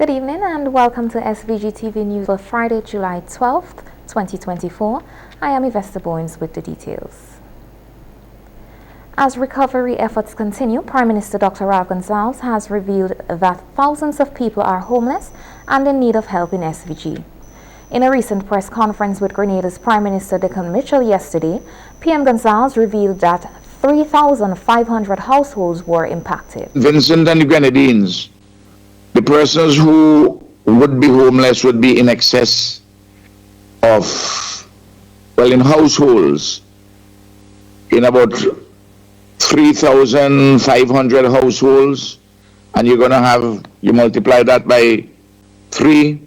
Good evening and welcome to SVG-TV News for Friday, July 12th, 2024. I am Yvesta Boynes with the details. As recovery efforts continue, Prime Minister Dr. Ralph Gonsalves has revealed that thousands of people are homeless and in need of help in SVG. In a recent press conference with Grenada's Prime Minister Dickon Mitchell yesterday, PM Gonsalves revealed that 3,500 households were impacted. Vincent and the Grenadines, the persons who would be homeless would be in excess of, well, in households, in about 3,500 households, and you're going to have, you multiply that by 3,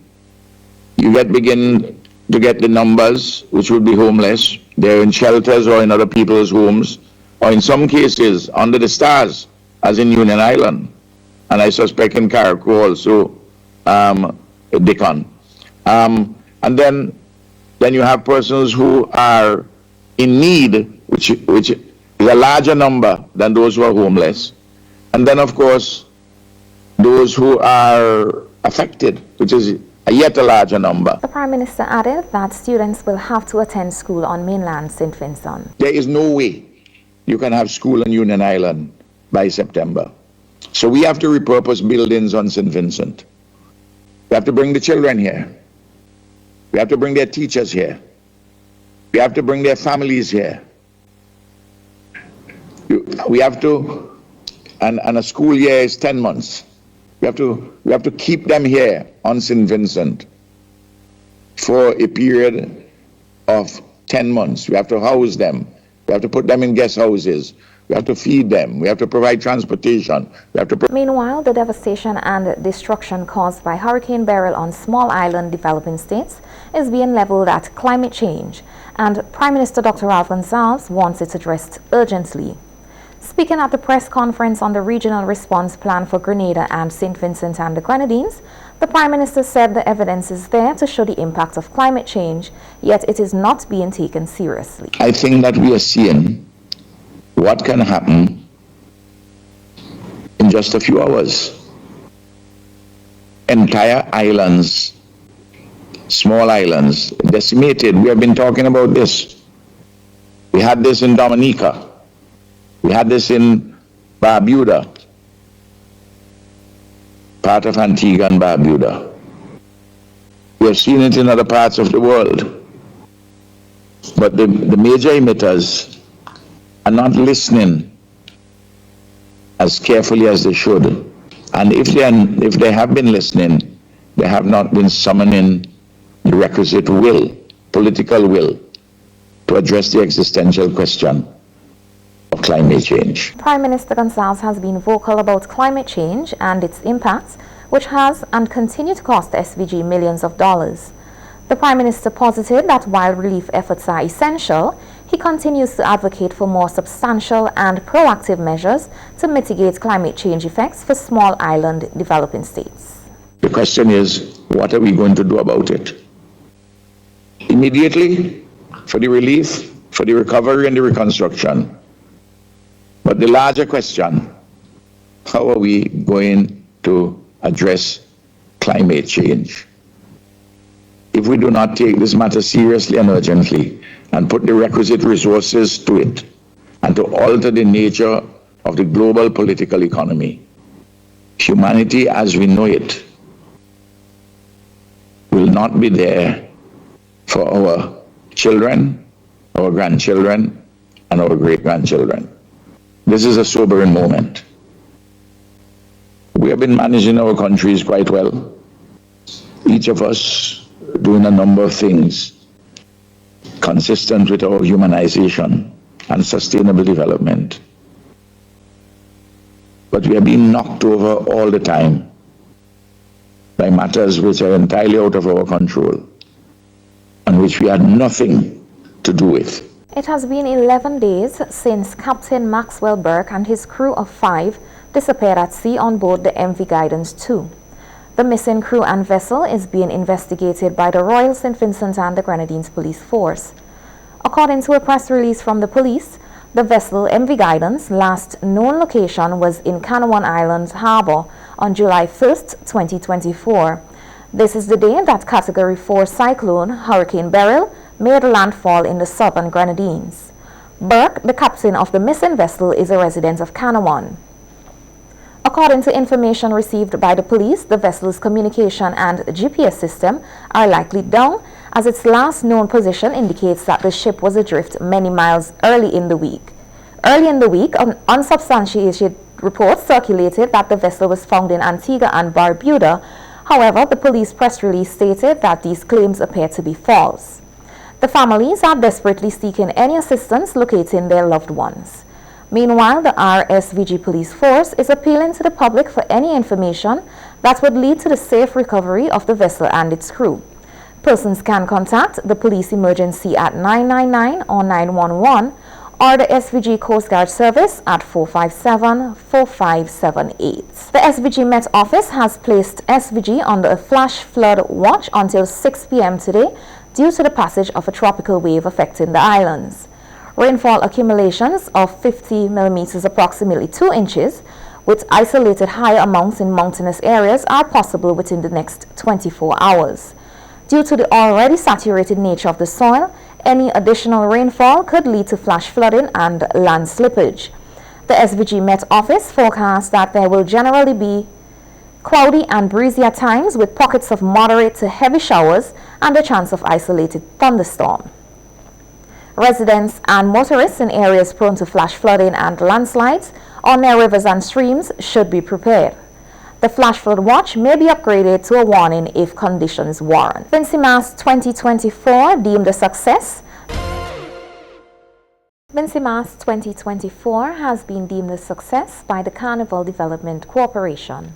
you begin to get the numbers which would be homeless. They're in shelters or in other people's homes, or in some cases under the stars, as in Union Island, and I suspect in Carriacou also, Dickon. And then you have persons who are in need, which is a larger number than those who are homeless. And then, of course, those who are affected, which is yet a larger number. The Prime Minister added that students will have to attend school on mainland St. Vincent. There is no way you can have school on Union Island by September. So we have to repurpose buildings on St. Vincent. We have to bring the children here. We have to bring their teachers here. We have to bring their families here. We have to, and a school year is 10 months. We have to keep them here on St. Vincent for a period of 10 months. We have to house them. We have to put them in guest houses. We have to feed them. We have to provide transportation. We have to. Meanwhile, the devastation and destruction caused by Hurricane Beryl on small island developing states is being leveled at climate change, and Prime Minister Dr. Ralph Gonsalves wants it addressed urgently. Speaking at the press conference on the regional response plan for Grenada and St. Vincent and the Grenadines, the Prime Minister said the evidence is there to show the impact of climate change, yet it is not being taken seriously. I think that we are seeing what can happen in just a few hours. Entire islands, small islands, decimated. We have been talking about this. We had this in Dominica. We had this in Barbuda, part of Antigua and Barbuda. We have seen it in other parts of the world. But the major emitters are not listening as carefully as they should. And if they have been listening, they have not been summoning the requisite will, political will, to address the existential question of climate change. Prime Minister Gonsalves has been vocal about climate change and its impacts, which has and continue to cost SVG millions of dollars. The Prime Minister posited that while relief efforts are essential, he continues to advocate for more substantial and proactive measures to mitigate climate change effects for small island developing states. The question is, what are we going to do about it? Immediately, for the relief, for the recovery and the reconstruction. But the larger question, how are we going to address climate change? If we do not take this matter seriously and urgently and put the requisite resources to it and to alter the nature of the global political economy, humanity as we know it will not be there for our children, our grandchildren, and our great-grandchildren. This is a sobering moment. We have been managing our countries quite well, each of us doing a number of things consistent with our humanization and sustainable development. But we are being knocked over all the time by matters which are entirely out of our control and which we had nothing to do with. It has been 11 days since Captain Maxwell Burke and his crew of 5 disappeared at sea on board the MV Guidance 2. The missing crew and vessel is being investigated by the Royal St. Vincent and the Grenadines Police Force. According to a press release from the police, the vessel MV Guidance last known location was in Canouan Islands Harbour on July 1st, 2024. This is the day that Category 4 cyclone Hurricane Beryl made landfall in the southern Grenadines. Burke, the captain of the missing vessel, is a resident of Canawan. According to information received by the police, the vessel's communication and GPS system are likely down, as its last known position indicates that the ship was adrift many miles early in the week. Early in the week, unsubstantiated reports circulated that the vessel was found in Antigua and Barbuda. However, the police press release stated that these claims appear to be false. The families are desperately seeking any assistance locating their loved ones. Meanwhile, the SVG police force is appealing to the public for any information that would lead to the safe recovery of the vessel and its crew. Persons can contact the police emergency at 999 or 911 or the SVG Coast Guard Service at 457-4578. The SVG Met Office has placed SVG under a flash flood watch until 6 p.m. today due to the passage of a tropical wave affecting the islands. Rainfall accumulations of 50 millimeters, approximately 2 inches, with isolated high amounts in mountainous areas are possible within the next 24 hours. Due to the already saturated nature of the soil, any additional rainfall could lead to flash flooding and land slippage. The SVG Met Office forecasts that there will generally be cloudy and breezy at times, with pockets of moderate to heavy showers and a chance of isolated thunderstorm. Residents and motorists in areas prone to flash flooding and landslides on near rivers and streams should be prepared. The flash flood watch may be upgraded to a warning if conditions warrant. Vincy Mass 2024 deemed a success. Vincy Mass 2024 has been deemed a success by the Carnival Development Corporation.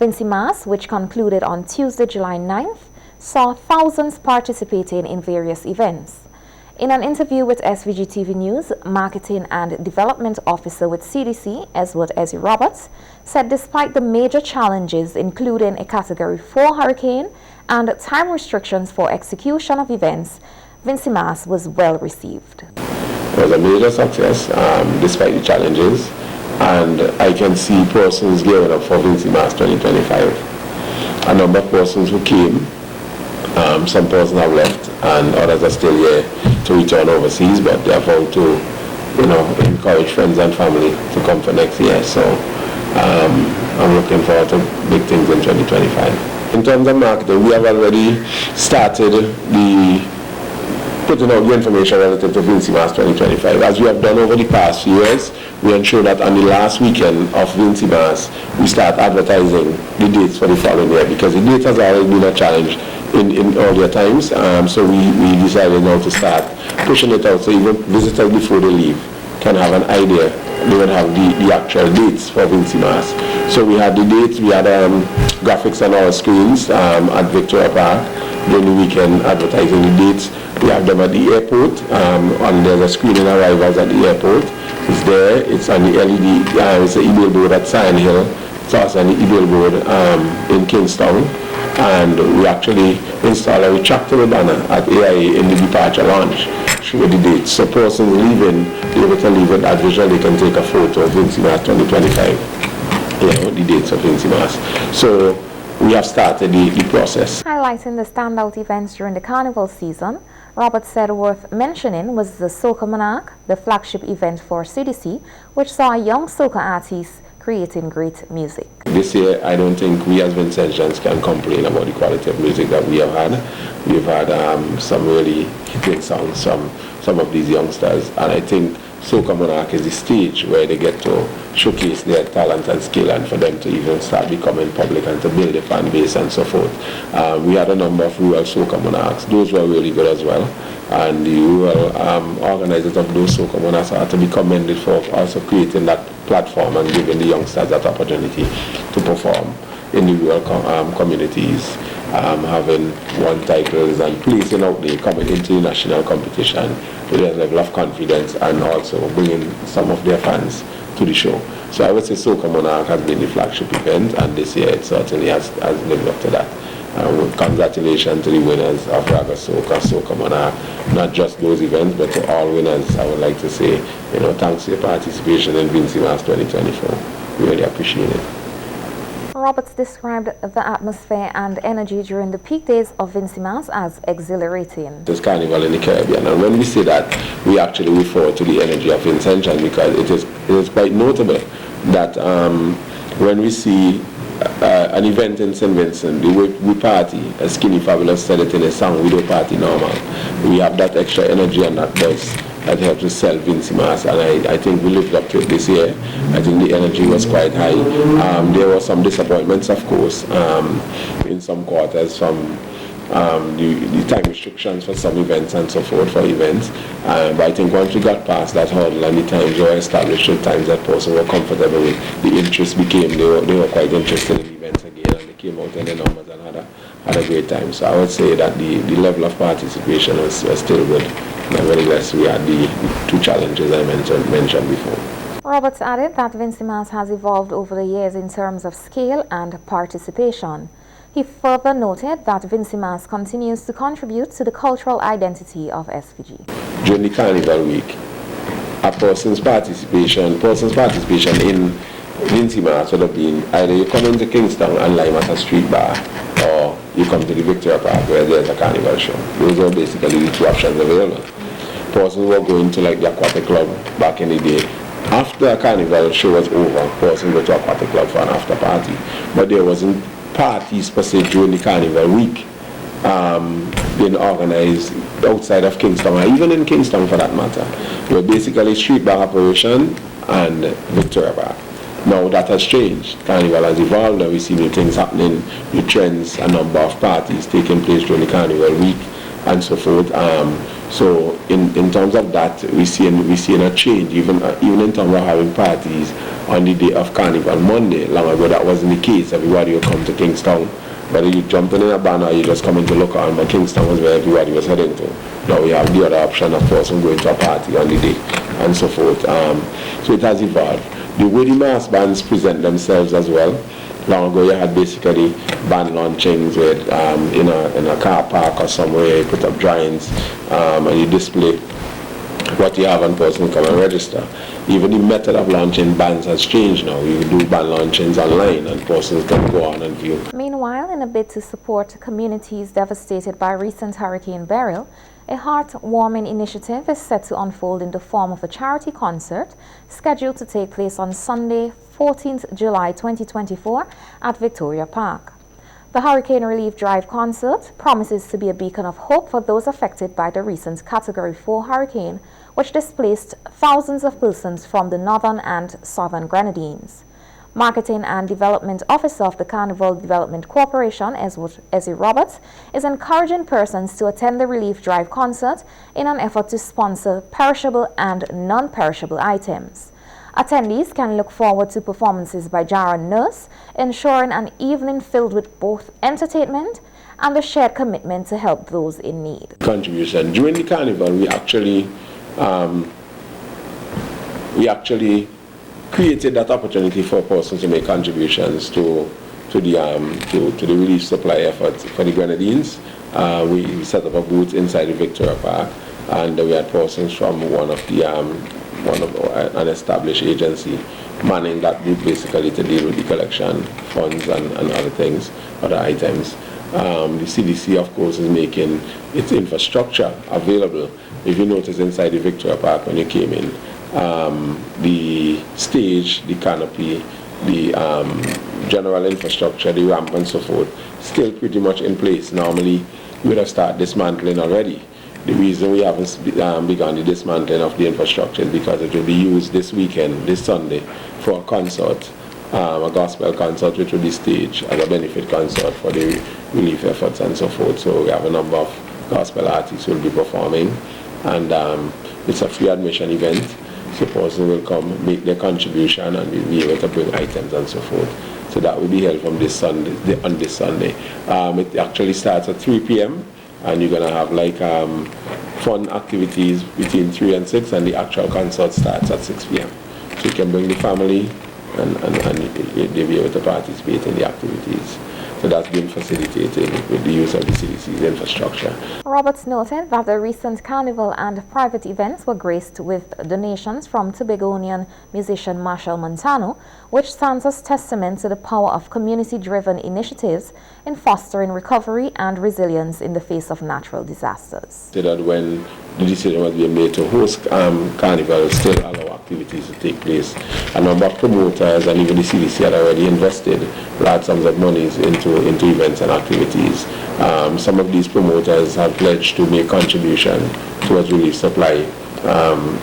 Vincy Mass, which concluded on Tuesday, July 9th, saw thousands participating in various events. In an interview with SVG-TV News, Marketing and Development Officer with CDC, Ezzy Roberts, said despite the major challenges, including a Category 4 hurricane and time restrictions for execution of events, Vincy Mass was well received. It was a major success despite the challenges, and I can see persons gearing up for Vincy Mass 2025. A number of persons who came, some persons have left and others are still here to return overseas, but they are going to, encourage friends and family to come for next year. So I'm looking forward to big things in 2025. In terms of marketing, we have already started putting out the information relative to Vincy Mass 2025. As we have done over the past few years, we ensure that on the last weekend of Vincy Mass, we start advertising the dates for the following year, because the date has already been a challenge in earlier times. So we decided now to start pushing it out so even visitors before they leave can have an idea. They would have the actual dates for Vincy Mass. So we had the dates, we had graphics on our screens at Victoria Park during the weekend advertising the dates. We have them at the airport, and there's a screen in arrivals at the airport. It's there, it's on the LED, it's an e-mail board at Sion Hill, it's also on the e-mail board in Kingstown, and we actually install a retractable banner at AIA in the departure lounge, show the dates. So persons leaving, they're able to leave with that visual, they can take a photo of Vincy Mass 2025, the dates of Vincy Mass. So we have started the process. Highlighting the standout events during the carnival season, Robert said worth mentioning was the Soca Monarch, the flagship event for CDC, which saw a young soca artist creating great music. This year, I don't think we as Vincentians can complain about the quality of music that we have had. We've had some really hitting songs from some of these youngsters, and I think Soca Monarch is the stage where they get to showcase their talent and skill, and for them to even start becoming public and to build a fan base and so forth. We had a number of rural Soca Monarchs. Those were really good as well. And the rural organizers of those Soca Monarchs are to be commended for also creating that platform and giving the youngsters that opportunity to perform in the rural communities, having won titles and placing out there, coming into the national competition with a level of confidence, and also bringing some of their fans to the show. So I would say Soca Monarch has been the flagship event, and this year it certainly has lived up to that. Congratulations to the winners of Raga Soca, Soca Monarch, not just those events, but to all winners. I would like to say, thanks for your participation in Vincy Mass 2024. We really appreciate it. Roberts described the atmosphere and energy during the peak days of Vincy Mass as exhilarating. There's carnival in the Caribbean, and when we say that, we actually refer to the energy of intention, because it is quite notable that when we see an event in St. Vincent, the way we party, as Skinny Fabulous said it in a song, we don't party normal. We have that extra energy and that buzz that helped to sell Vincy Mass, and I think we lived up to it this year. I think the energy was quite high. There were some disappointments, of course, in some quarters, from the time restrictions for some events and so forth for events. But I think once we got past that hurdle and the times were established, the times that person were comfortable with, the interest became, they were quite interested in events again, and they came out in the numbers and had a great time. So I would say that the level of participation was still good. Nevertheless, we had the two challenges I mentioned before. Roberts added that Vincy Mass has evolved over the years in terms of scale and participation. He further noted that Vincy Mass continues to contribute to the cultural identity of SVG. During the Carnival week, a person's participation in Vincy Mass would have been either you come into Kingston and lime at a street bar, or you come to the Victoria Park where there's a carnival show. Those are basically the two options available. Persons were going to like the aquatic club back in the day. After a carnival show was over, persons go to aquatic club for an after party. But there wasn't parties per se during the carnival week being organized outside of Kingston, or even in Kingston for that matter. They were basically street bar operation and Victoria Park. Now that has changed. Carnival has evolved, and we see new things happening, new trends, a number of parties taking place during the carnival week and so forth. So in terms of that, we see a change, even in terms of having parties on the day of Carnival. Monday, long ago, that wasn't the case. Everybody would come to Kingston. Whether you jumped in a van or you just come into local, but Kingston was where everybody was heading to. Now we have the other option of person going to a party on the day and so forth. So it has evolved. The way the mass bands present themselves as well. Long ago you had basically band launchings with in a car park or somewhere, you put up drawings and you display what you have, and person come and register. Even the method of launching bands has changed now. You do band launchings online and persons can go on and view. Meanwhile, in a bid to support communities devastated by recent Hurricane Beryl, a heartwarming initiative is set to unfold in the form of a charity concert scheduled to take place on Sunday, 14th July 2024 at Victoria Park. The Hurricane Relief Drive concert promises to be a beacon of hope for those affected by the recent Category 4 hurricane, which displaced thousands of persons from the northern and southern Grenadines. Marketing and Development Officer of the Carnival Development Corporation, Ezzy Roberts, is encouraging persons to attend the Relief Drive concert in an effort to sponsor perishable and non-perishable items. Attendees can look forward to performances by Jaron Nurse, ensuring an evening filled with both entertainment and a shared commitment to help those in need. Contribution. During the carnival, we actually created that opportunity for persons to make contributions to the relief supply effort for the Grenadines. We set up a booth inside the Victoria Park, and we had persons from an established agency manning that booth basically to deal with the collection funds and other things, other items. The CDC, of course, is making its infrastructure available. If you notice inside the Victoria Park when you came in, the stage, the canopy, the general infrastructure, the ramp and so forth, still pretty much in place. Normally, we would have started dismantling already. The reason we haven't begun the dismantling of the infrastructure is because it will be used this weekend, this Sunday, for a concert, a gospel concert which will be staged as a benefit concert for the relief efforts and so forth. So we have a number of gospel artists who will be performing, and it's a free admission event. So persons will come, make their contribution, and we'll be able to bring items and so forth. So that will be held from this Sunday, on this Sunday. It actually starts at 3 p.m. and you're going to have like fun activities between 3 and 6, and the actual concert starts at 6 p.m. So you can bring the family and they'll be able to participate in the activities. So that's been facilitated with the use of the CDC's infrastructure. Roberts noted that the recent carnival and private events were graced with donations from Tobagonian musician Marshall Montano, which stands as testament to the power of community-driven initiatives in fostering recovery and resilience in the face of natural disasters. So that when the decision was being made to host carnival, still allow activities to take place. A number of promoters and even the CDC had already invested large sums of monies into events and activities. Some of these promoters have pledged to make contribution towards relief supply,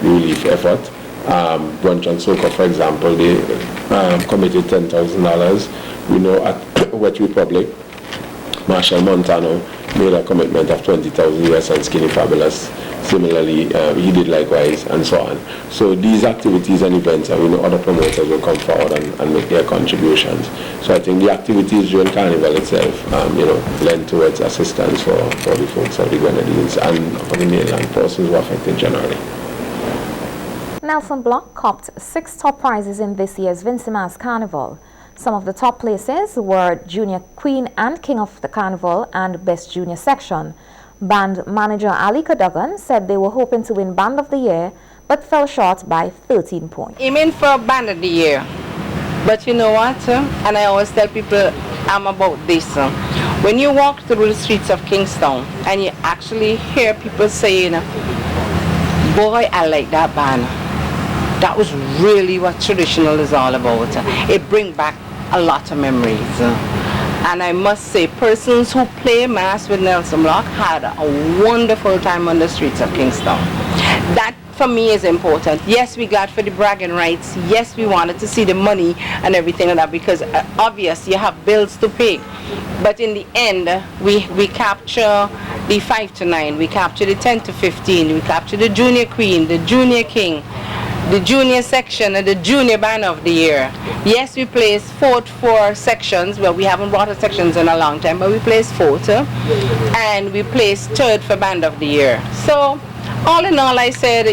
relief effort. Brunch and Soca, for example, they committed $10,000. We know at Wet Republic, Marshall Montano made a commitment of $20,000 US and Skinny Fabulous. Similarly, he did likewise, and so on. So these activities and events, we know other promoters will come forward and make their contributions. So I think the activities during Carnival itself, lend towards assistance for the folks of the Grenadines and for the mainland persons who are affected generally. Nelson Block copped 6 top prizes in this year's Vincy Mass Carnival. Some of the top places were Junior Queen and King of the Carnival and Best Junior Section. Band manager Ali Cadogan said they were hoping to win Band of the Year, but fell short by 13 points. Aiming for Band of the Year. But you know what? And I always tell people I'm about this. When you walk through the streets of Kingston and you actually hear people saying, boy, I like that band. That was really what traditional is all about. It brings back a lot of memories. And I must say, persons who play Mass with Nelson Block had a wonderful time on the streets of Kingston. That, for me, is important. Yes, we're glad for the bragging rights. Yes, we wanted to see the money and everything like that, because obvious, you have bills to pay. But in the end, we capture the 5 to 9, we capture the 10 to 15, we capture the Junior Queen, the Junior King, the Junior Section, and the Junior Band of the Year. Yes, we placed 4th for sections. Well, we haven't brought the sections in a long time, but we placed 4th. And we placed 3rd for Band of the Year. So, all in all, I said,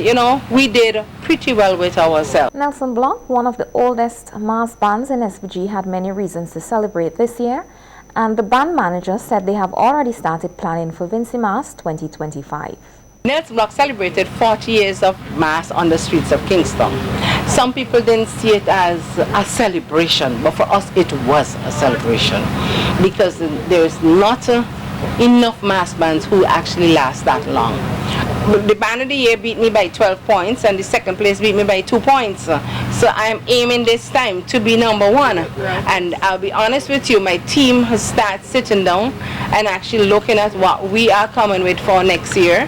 we did pretty well with ourselves. Nelson Block, one of the oldest mass bands in SVG, had many reasons to celebrate this year. And the band manager said they have already started planning for Vincy Mass 2025. Nelson Block celebrated 40 years of Mass on the streets of Kingston. Some people didn't see it as a celebration, but for us it was a celebration, because there is not enough Mass bands who actually last that long. But the Band of the Year beat me by 12 points, and the second place beat me by 2 points. So I'm aiming this time to be number 1. And I'll be honest with you, my team has started sitting down and actually looking at what we are coming with for next year.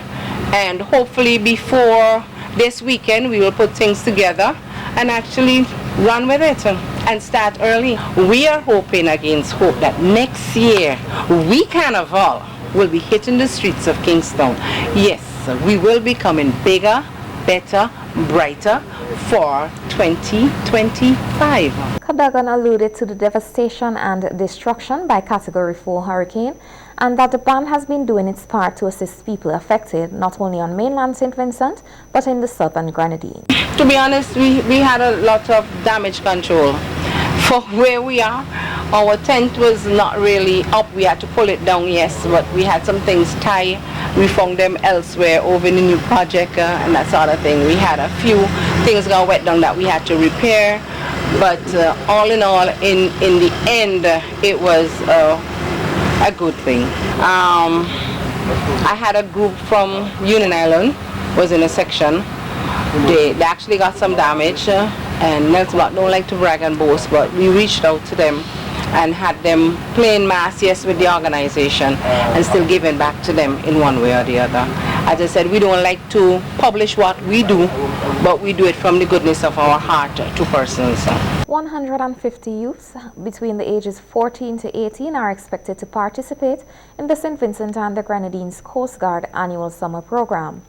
And hopefully before this weekend we will put things together and actually run with it and start early. We are hoping against hope that next year we Carnival will be hitting the streets of Kingston. Yes, we will be coming bigger, better, brighter for 2025. Cadogan alluded to the devastation and destruction by Category 4 hurricane, and that the band has been doing its part to assist people affected not only on mainland St. Vincent but in the southern Grenadines. To be honest, we had a lot of damage control. For where we are, our tent was not really up. We had to pull it down, yes, but we had some things tied. We found them elsewhere over in the new project and that sort of thing. We had a few things got wet down that we had to repair, but all in all, in the end, it was a good thing. I had a group from Union Island, was in a section. They actually got some damage, and Nelson Block don't like to brag and boast, but we reached out to them and had them playing Mass, yes, with the organization, and still giving back to them in one way or the other. As I said, we don't like to publish what we do, but we do it from the goodness of our heart to persons. 150 youths between the ages 14 to 18 are expected to participate in the St. Vincent and the Grenadines Coast Guard annual summer program.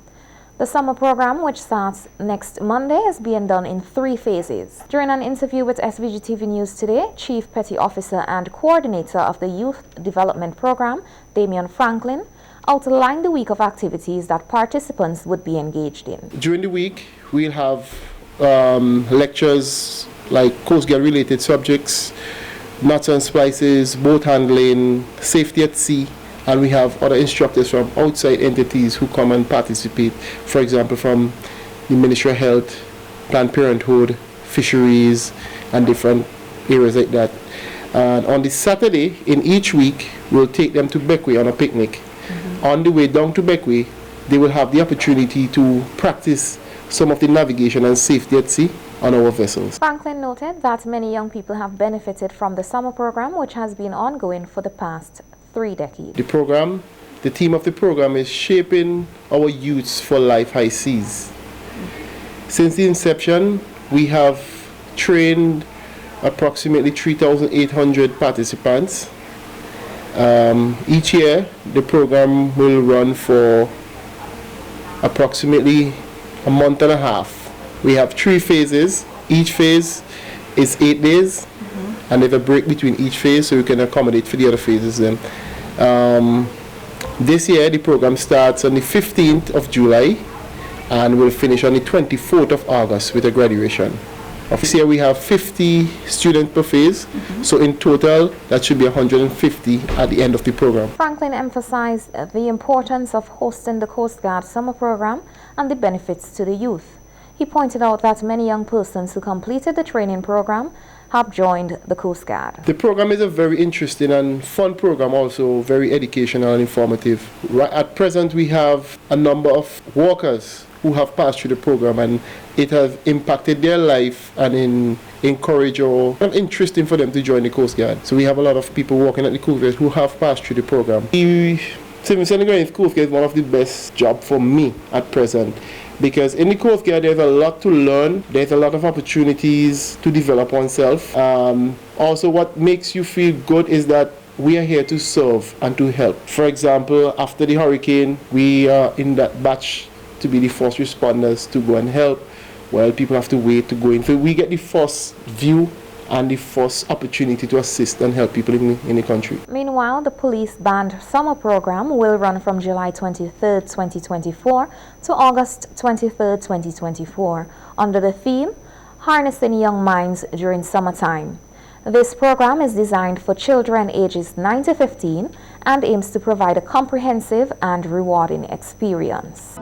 The summer program, which starts next Monday, is being done in 3 phases. During an interview with SVG-TV News today, Chief Petty Officer and Coordinator of the Youth Development Program, Damian Franklin, outlined the week of activities that participants would be engaged in. During the week, we'll have lectures like Coast Guard related subjects. knots and splices, boat handling, safety at sea, and we have other instructors from outside entities who come and participate, for example from the Ministry of Health, Planned Parenthood, fisheries, and different areas like that. And on the Saturday in each week, we'll take them to Beckway on a picnic. On the way down to Beckway, they will have the opportunity to practice some of the navigation and safety at sea on our vessels. Franklin noted that many young people have benefited from the summer program, which has been ongoing for the past 3 decades. The theme of the program is shaping our youths for life high seas. Since the inception, we have trained approximately 3,800 participants. Each year, the program will run for approximately a month and a half. We have 3 phases. Each phase is 8 days, and there's a break between each phase so we can accommodate for the other phases then. This year, the program starts on the 15th of July and will finish on the 24th of August with a graduation. This year we have 50 students per phase, so in total that should be 150 at the end of the program. Franklin emphasized the importance of hosting the Coast Guard summer program and the benefits to the youth. He pointed out that many young persons who completed the training program have joined the Coast Guard. The program is a very interesting and fun program, also very educational and informative. Right at present we have a number of workers who have passed through the program, and it has impacted their life and encouraged or interesting for them to join the Coast Guard. So we have a lot of people working at the Coast Guard who have passed through the program. The Civil Service Coast Guard is one of the best jobs for me at present, because in the Coast Guard there's a lot to learn, there's a lot of opportunities to develop oneself. Also what makes you feel good is that we are here to serve and to help. For example, after the hurricane, we are in that batch to be the first responders to go and help, while people have to wait to go in. So we get the first view and the first opportunity to assist and help people in the country. Meanwhile, the police band summer program will run from July 23rd, 2024 to August 23rd, 2024 under the theme, Harnessing Young Minds During Summertime. This program is designed for children ages 9 to 15 and aims to provide a comprehensive and rewarding experience.